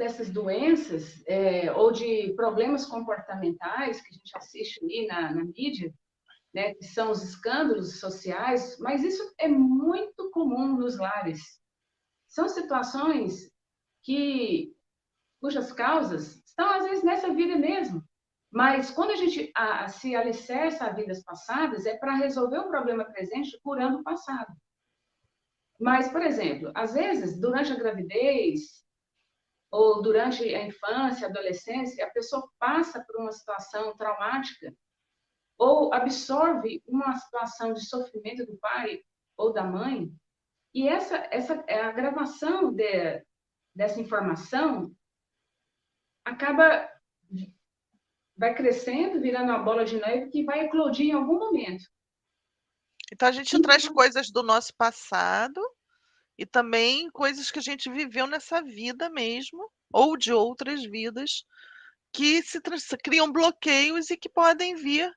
dessas doenças ou de problemas comportamentais que a gente assiste ali na mídia, né, que são os escândalos sociais, mas isso é muito comum nos lares. São situações cujas causas estão, às vezes, nessa vida mesmo. Mas quando a gente se alicerça a vidas passadas, é para resolver o problema presente curando o passado. Mas, por exemplo, às vezes, durante a gravidez, ou durante a infância, adolescência, a pessoa passa por uma situação traumática ou absorve uma situação de sofrimento do pai ou da mãe, e a gravação dessa informação vai crescendo, virando uma bola de neve que vai eclodir em algum momento. Então a gente traz coisas do nosso passado e também coisas que a gente viveu nessa vida mesmo, ou de outras vidas, que criam bloqueios e que podem vir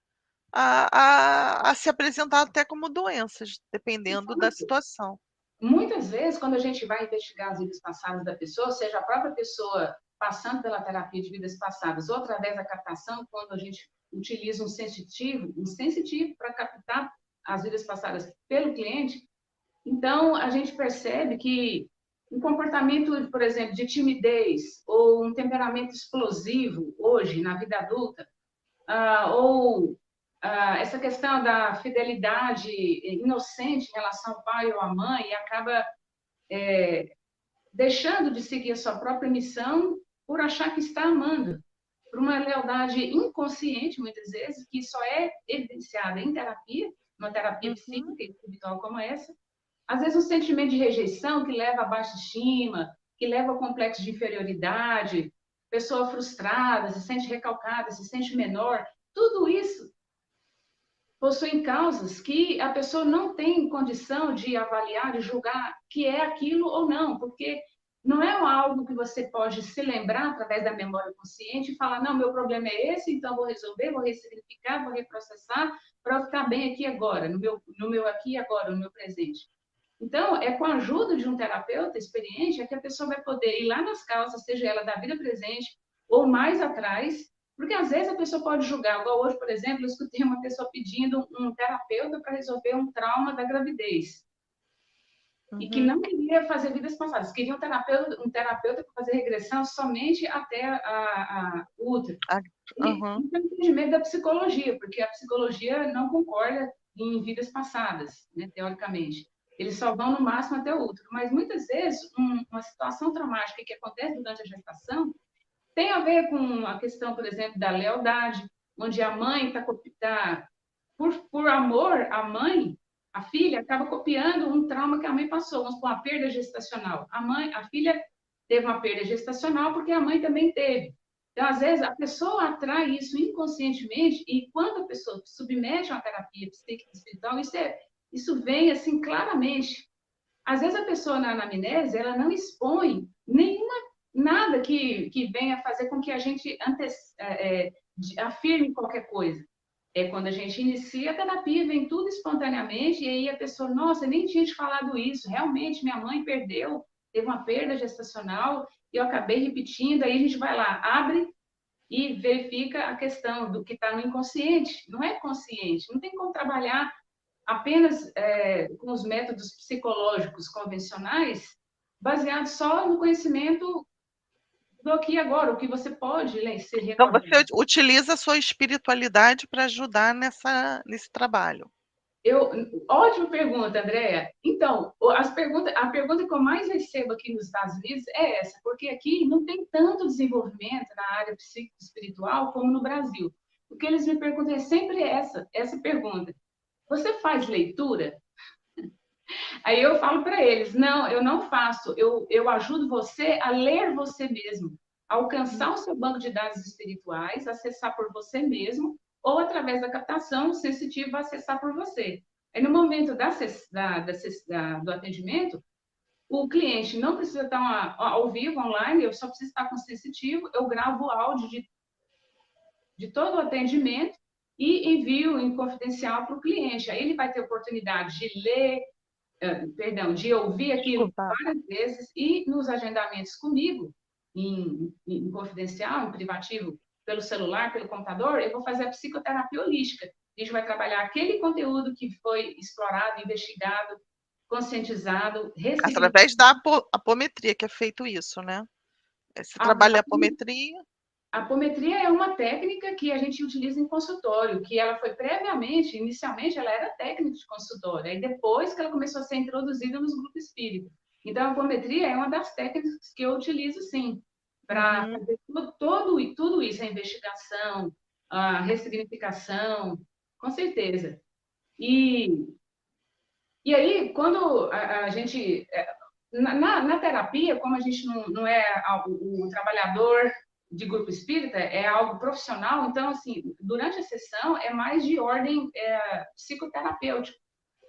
a se apresentar até como doenças, dependendo da situação. Muitas vezes, quando a gente vai investigar as vidas passadas da pessoa, seja a própria pessoa passando pela terapia de vidas passadas ou através da captação, quando a gente utiliza um sensitivo para captar as vidas passadas pelo cliente, então a gente percebe que um comportamento, por exemplo, de timidez ou um temperamento explosivo hoje na vida adulta, ou essa questão da fidelidade inocente em relação ao pai ou à mãe e acaba deixando de seguir a sua própria missão por achar que está amando, por uma lealdade inconsciente, muitas vezes, que só é evidenciada em terapia, uma terapia psíquica e espiritual como essa. Às vezes, um sentimento de rejeição que leva a baixa estima, que leva ao complexo de inferioridade, pessoa frustrada, se sente recalcada, se sente menor, tudo isso possuem causas que a pessoa não tem condição de avaliar, de julgar que é aquilo ou não, porque não é algo que você pode se lembrar através da memória consciente e falar, não, meu problema é esse, então vou resolver, vou ressignificar, vou reprocessar para eu ficar bem aqui agora, no meu aqui e agora, no meu presente. Então, é com a ajuda de um terapeuta experiente que a pessoa vai poder ir lá nas causas, seja ela da vida presente ou mais atrás, porque às vezes a pessoa pode julgar. Igual hoje, por exemplo, eu escutei uma pessoa pedindo um terapeuta para resolver um trauma da gravidez. E que não queria fazer vidas passadas, queria um terapeuta para fazer regressão somente até a útero. Isso é um entendimento da psicologia, porque a psicologia não concorda em vidas passadas, né, teoricamente. Eles só vão no máximo até o útero. Mas muitas vezes, uma situação traumática que acontece durante a gestação tem a ver com a questão, por exemplo, da lealdade, onde a mãe está por amor à mãe, a filha acaba copiando um trauma que a mãe passou, vamos supor, a perda gestacional. A filha teve uma perda gestacional porque a mãe também teve. Então, às vezes, a pessoa atrai isso inconscientemente e quando a pessoa submete a uma terapia psíquica espiritual, isso vem assim claramente. Às vezes, a pessoa na anamnese, ela não expõe nada que venha fazer com que a gente afirme qualquer coisa. É quando a gente inicia a terapia, vem tudo espontaneamente, e aí a pessoa, nossa, nem tinha te falado isso, realmente, minha mãe perdeu, teve uma perda gestacional, e eu acabei repetindo, aí a gente vai lá, abre e verifica a questão do que está no inconsciente. Não é consciente, não tem como trabalhar apenas com os métodos psicológicos convencionais, baseados só no conhecimento do aqui e agora, o que você pode se Então recordar. você utiliza a sua espiritualidade para ajudar nesse trabalho. Ótima pergunta, Andréa. Então, a pergunta que eu mais recebo aqui nos Estados Unidos é essa, porque aqui não tem tanto desenvolvimento na área psicoespiritual como no Brasil. O que eles me perguntam é sempre essa pergunta. Você faz leitura? Aí eu falo para eles, não, eu não faço. Eu ajudo você a ler você mesmo, a alcançar o seu banco de dados espirituais, acessar por você mesmo, ou através da captação, o sensitivo vai acessar por você. Aí no momento do atendimento, o cliente não precisa estar ao vivo, online, eu só preciso estar com o sensitivo, eu gravo o áudio de todo o atendimento e envio em confidencial para o cliente. Aí ele vai ter oportunidade de ler, de ouvir aquilo várias vezes e nos agendamentos comigo, em confidencial, em privativo, pelo celular, pelo computador, eu vou fazer a psicoterapia holística. A gente vai trabalhar aquele conteúdo que foi explorado, investigado, conscientizado, ressignificado. Através da apometria que é feito isso, né? Você trabalha a apometria. A apometria é uma técnica que a gente utiliza em consultório, que ela foi previamente, inicialmente, ela era técnica de consultório, aí depois que ela começou a ser introduzida nos grupos espíritas. Então, a apometria é uma das técnicas que eu utilizo, sim, para fazer tudo isso, a investigação, a ressignificação, com certeza. E aí, quando a gente... Na terapia, como a gente não é o trabalhador de grupo espírita, é algo profissional, então, assim, durante a sessão é mais de ordem psicoterapêutica,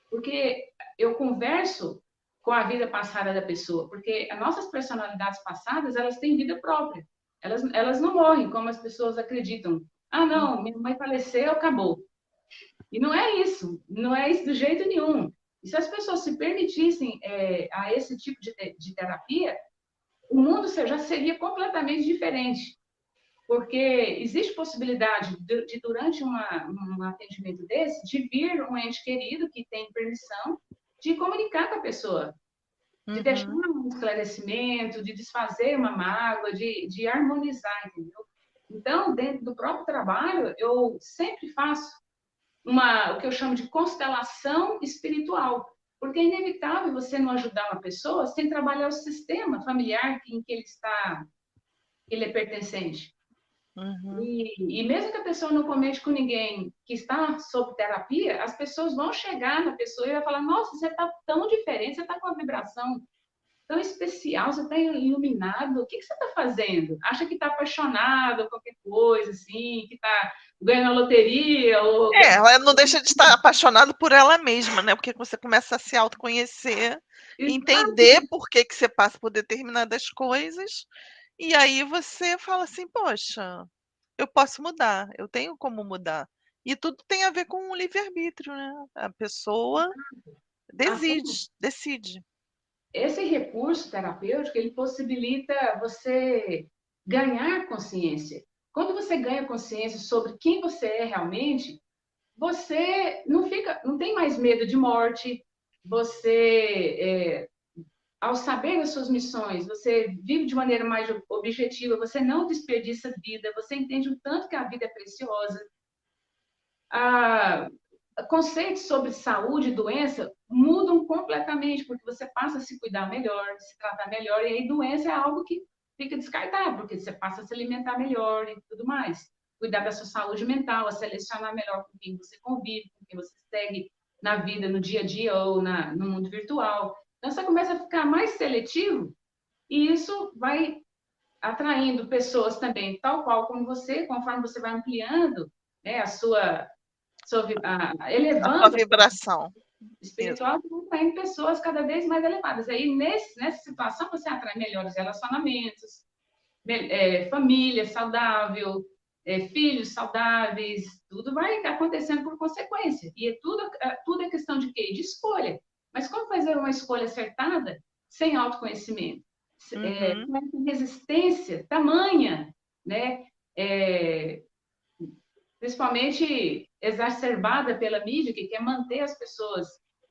porque eu converso com a vida passada da pessoa, porque as nossas personalidades passadas, elas têm vida própria, elas não morrem como as pessoas acreditam. Ah, não, minha mãe faleceu, acabou. E não é isso, não é isso de jeito nenhum. E se as pessoas se permitissem a esse tipo de terapia, o mundo já seria completamente diferente. Porque existe possibilidade de durante um atendimento desse, de vir um ente querido que tem permissão de comunicar com a pessoa, de deixar um esclarecimento, de desfazer uma mágoa, de harmonizar, entendeu? Então, dentro do próprio trabalho, eu sempre faço o que eu chamo de constelação espiritual, porque é inevitável você não ajudar uma pessoa sem trabalhar o sistema familiar em que ele é pertencente. E mesmo que a pessoa não comente com ninguém que está sob terapia, as pessoas vão chegar na pessoa e vai falar: nossa, você está tão diferente, você está com uma vibração tão especial, você está iluminado, o que você está fazendo? Acha que está apaixonado, qualquer coisa, assim, que está ganhando a loteria? Ela não deixa de estar apaixonada por ela mesma, né? Porque você começa a se autoconhecer, entender por que você passa por determinadas coisas, e aí você fala assim: poxa, eu posso mudar, eu tenho como mudar. E tudo tem a ver com o livre-arbítrio, né? A pessoa decide. Esse recurso terapêutico, ele possibilita você ganhar consciência. Quando você ganha consciência sobre quem você é realmente, você não tem mais medo de morte, ao saber das suas missões, você vive de maneira mais objetiva, você não desperdiça vida, você entende o tanto que a vida é preciosa. Conceitos sobre saúde e doença mudam completamente, porque você passa a se cuidar melhor, se tratar melhor, e aí doença é algo que fica descartado, porque você passa a se alimentar melhor e tudo mais. Cuidar da sua saúde mental, a selecionar melhor com quem você convive, com quem você segue na vida, no dia a dia ou no mundo virtual. Então, você começa a ficar mais seletivo e isso vai atraindo pessoas também, tal qual como você, conforme você vai ampliando, né, A sua elevando vibração. espiritual, você atrai pessoas cada vez mais elevadas. Aí, nessa situação, você atrai melhores relacionamentos, família saudável, filhos saudáveis, tudo vai acontecendo por consequência. E tudo é questão de quê? De escolha. Mas como fazer uma escolha acertada sem autoconhecimento? Com essa resistência tamanha, né? Principalmente exacerbada pela mídia, que quer manter as pessoas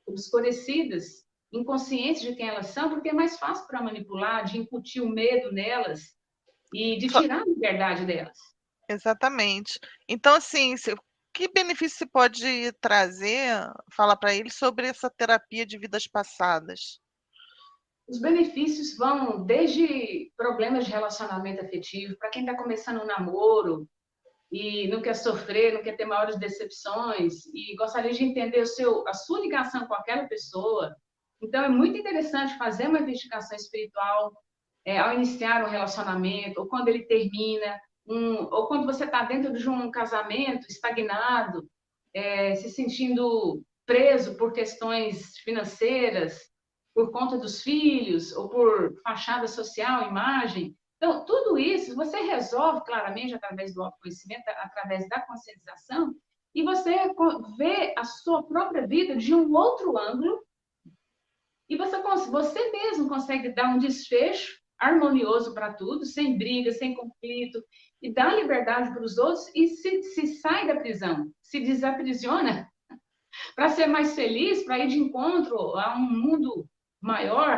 obscurecidas, inconscientes de quem elas são, porque é mais fácil para manipular, de incutir o medo nelas e de tirar a liberdade delas. Exatamente. Então, assim, que benefício você pode trazer, falar para eles sobre essa terapia de vidas passadas? Os benefícios vão desde problemas de relacionamento afetivo, para quem está começando um namoro e não quer sofrer, não quer ter maiores decepções e gostaria de entender a sua ligação com aquela pessoa. Então, é muito interessante fazer uma investigação espiritual ao iniciar um relacionamento, ou quando ele termina, ou quando você está dentro de um casamento estagnado, se sentindo preso por questões financeiras, por conta dos filhos, ou por fachada social, imagem. Então, tudo isso você resolve claramente através do autoconhecimento, através da conscientização, e você vê a sua própria vida de um outro ângulo, e você mesmo consegue dar um desfecho harmonioso para tudo, sem briga, sem conflito, e dá liberdade para os outros e se sai da prisão, se desaprisiona para ser mais feliz, para ir de encontro a um mundo maior,